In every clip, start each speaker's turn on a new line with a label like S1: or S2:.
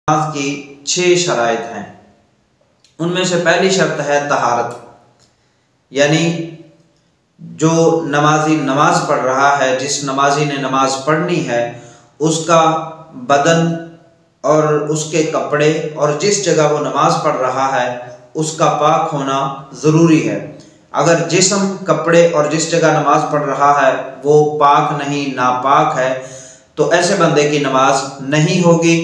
S1: नमाज की 6 शराइत हैं। उनमें से पहली शर्त है तहारत, यानी जो नमाजी नमाज पढ़ रहा है, जिस नमाजी ने नमाज पढ़नी है, उसका बदन और उसके कपड़े और जिस जगह वो नमाज पढ़ रहा है उसका पाक होना ज़रूरी है। अगर जिस्म, कपड़े और जिस जगह नमाज पढ़ रहा है वो पाक नहीं, नापाक है, तो ऐसे बंदे की नमाज नहीं होगी।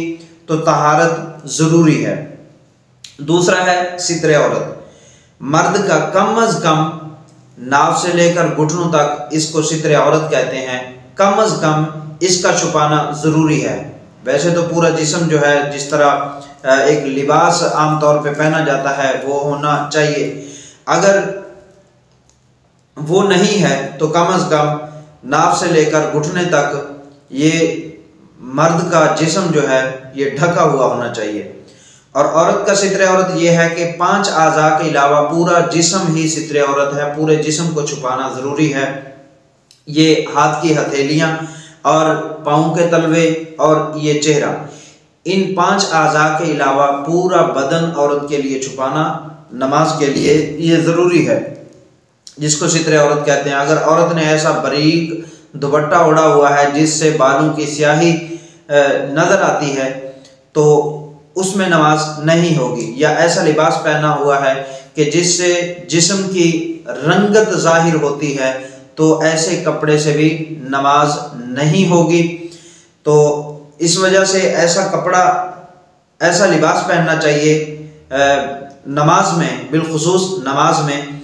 S1: तो तहारत ज़रूरी है। दूसरा है सित्रे औरत। मर्द का कम अज़ कम नाव से लेकर घुटनों तक इसको सित्रे औरत कहते हैं। कम अज़ कम इसका छुपाना ज़रूरी है। वैसे तो पूरा जिस्म जो है, जिस तरह एक लिबास आम तौर पे पहना जाता है वो होना चाहिए, अगर वो नहीं है तो कम अज़ कम नाव से लेकर घुटने तक ये मर्द का जिस्म जो है ये ढका हुआ होना चाहिए। और औरत का सित्रे औरत ये है कि 5 आज़ा के अलावा पूरा जिस्म ही सित्रे औरत है। पूरे जिस्म को छुपाना ज़रूरी है। ये हाथ की हथेलियाँ और पाँव के तलवे और ये चेहरा, इन 5 आज़ा के अलावा पूरा बदन औरत के लिए छुपाना नमाज के लिए ये ज़रूरी है, जिसको सित्रे औरत कहते हैं। अगर औरत ने ऐसा बारीक दुपट्टा ओढ़ा हुआ है जिससे बालों की स्याही नज़र आती है तो उसमें नमाज नहीं होगी, या ऐसा लिबास पहना हुआ है कि जिससे जिस्म की रंगत जाहिर होती है, तो ऐसे कपड़े से भी नमाज नहीं होगी। तो इस वजह से ऐसा कपड़ा, ऐसा लिबास पहनना चाहिए नमाज में, बिलखुसूस नमाज में,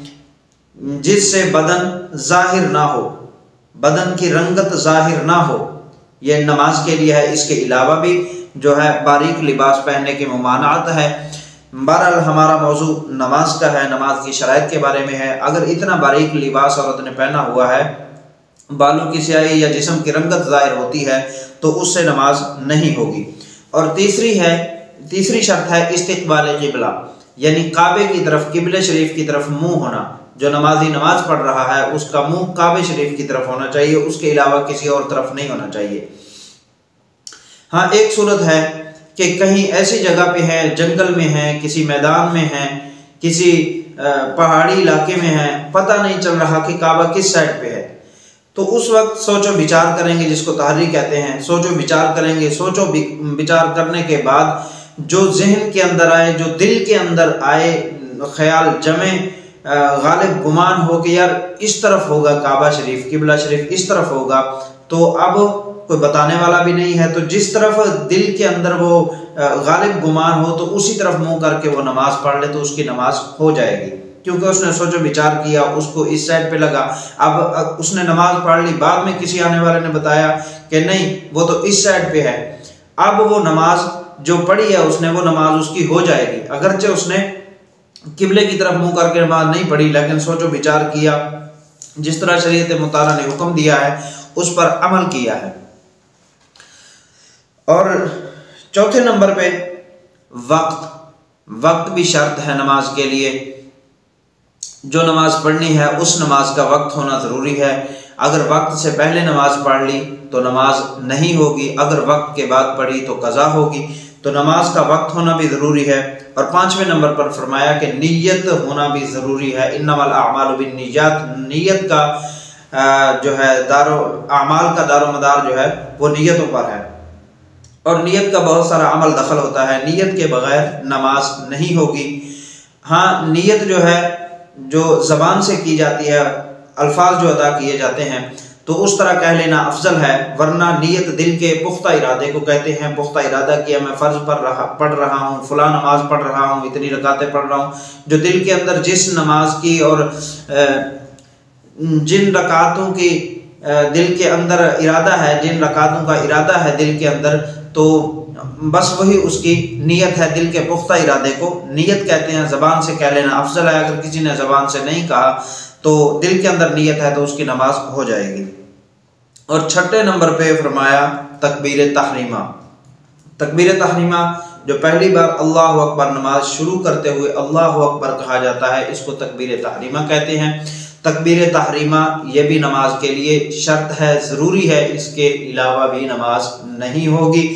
S1: जिससे बदन जाहिर ना हो, बदन की रंगत जाहिर ना हो। यह नमाज के लिए है। इसके अलावा भी जो है बारीक लिबास पहनने की ममानात है। बहरहाल हमारा मौजू नमाज का है, नमाज की शराइत के बारे में है। अगर इतना बारीक लिबास औरत ने पहना हुआ है, बालों की स्याही या जिस्म की रंगत जाहिर होती है, तो उससे नमाज नहीं होगी। और तीसरी शर्त है इस्तिक़बाल क़िबला, यानी काबे की तरफ, क़िबले शरीफ की तरफ मुँह होना। जो नमाजी नमाज पढ़ रहा है उसका मुंह काबे शरीफ की तरफ होना चाहिए, उसके अलावा किसी और तरफ नहीं होना चाहिए। हाँ, एक सूरत है कि कहीं ऐसी जगह पे है, जंगल में है, किसी मैदान में है, किसी पहाड़ी इलाके में है, पता नहीं चल रहा कि काबा किस साइड पे है, तो उस वक्त सोचो विचार करेंगे, जिसको तहरी कहते हैं। सोचो विचार करेंगे। सोचो विचार करने के बाद जो जहन के अंदर आए, जो दिल के अंदर आए, ख्याल जमे, गालिब गुमान हो कि यार इस तरफ होगा काबा शरीफ, किबला शरीफ इस तरफ होगा, तो अब कोई बताने वाला भी नहीं है। तो जिस तरफ दिल के अंदर वो गालिब गुमान हो तो उसी तरफ मुंह करके वो नमाज पढ़ ले तो उसकी नमाज हो जाएगी, क्योंकि उसने सोचो विचार किया, उसको इस साइड पे लगा। अब उसने नमाज पढ़ ली, बाद में किसी आने वाले ने बताया कि नहीं वो तो इस साइड पे है। अब वो नमाज जो पढ़ी है उसने, वो नमाज उसकी हो जाएगी, अगरचे उसने किबले की तरफ मुंह करके नमाज नहीं पढ़ी, लेकिन सोचो विचार किया, जिस तरह शरीयत मुतारा ने हुक्म दिया है उस पर अमल किया है। और चौथे नंबर पे वक्त भी शर्त है नमाज के लिए। जो नमाज पढ़नी है उस नमाज का वक्त होना ज़रूरी है। अगर वक्त से पहले नमाज पढ़ ली तो नमाज नहीं होगी, अगर वक्त के बाद पढ़ी तो कज़ा होगी। तो नमाज का वक्त होना भी ज़रूरी है। और 5वें नंबर पर फरमाया कि नीयत होना भी ज़रूरी है। इन्नमल अअमालु बिन्निय्यात, नीयत का जो है अमाल का दारो मदार जो है वो नीयतों पर है, और नीयत का बहुत सारा अमल दखल होता है। नीयत के बगैर नमाज नहीं होगी। हाँ, नीयत जो है जो ज़बान से की जाती है, अल्फाज जो अदा किए जाते हैं, तो उस तरह कह लेना अफजल है, वरना नीयत दिल के पुख्ता इरादे को कहते हैं। पुख्ता इरादा किया मैं फ़र्ज पढ़ रहा हूँ, फ़लाँ नमाज पढ़ रहा हूँ, इतनी रकातें पढ़ रहा हूँ, जो दिल के अंदर जिस नमाज की और जिन रकातों की दिल के अंदर इरादा है, जिन रकातों का इरादा है दिल के अंदर, तो बस वही उसकी नीयत है। दिल के पुख्ता इरादे को नीयत कहते हैं। ज़बान से कह लेना अफजल है। अगर किसी ने ज़बान से नहीं कहा तो दिल के अंदर नीयत है तो उसकी नमाज हो जाएगी। और 6ठे नंबर पे फरमाया तकबीर तहरीमा। तकबीर तहरीमा जो पहली बार अल्लाहु अकबर नमाज शुरू करते हुए अल्लाहु अकबर कहा जाता है, इसको तकबीर तहरीमा कहते हैं। तकबीर तहरीमा ये भी नमाज के लिए शर्त है, ज़रूरी है, इसके अलावा भी नमाज नहीं होगी।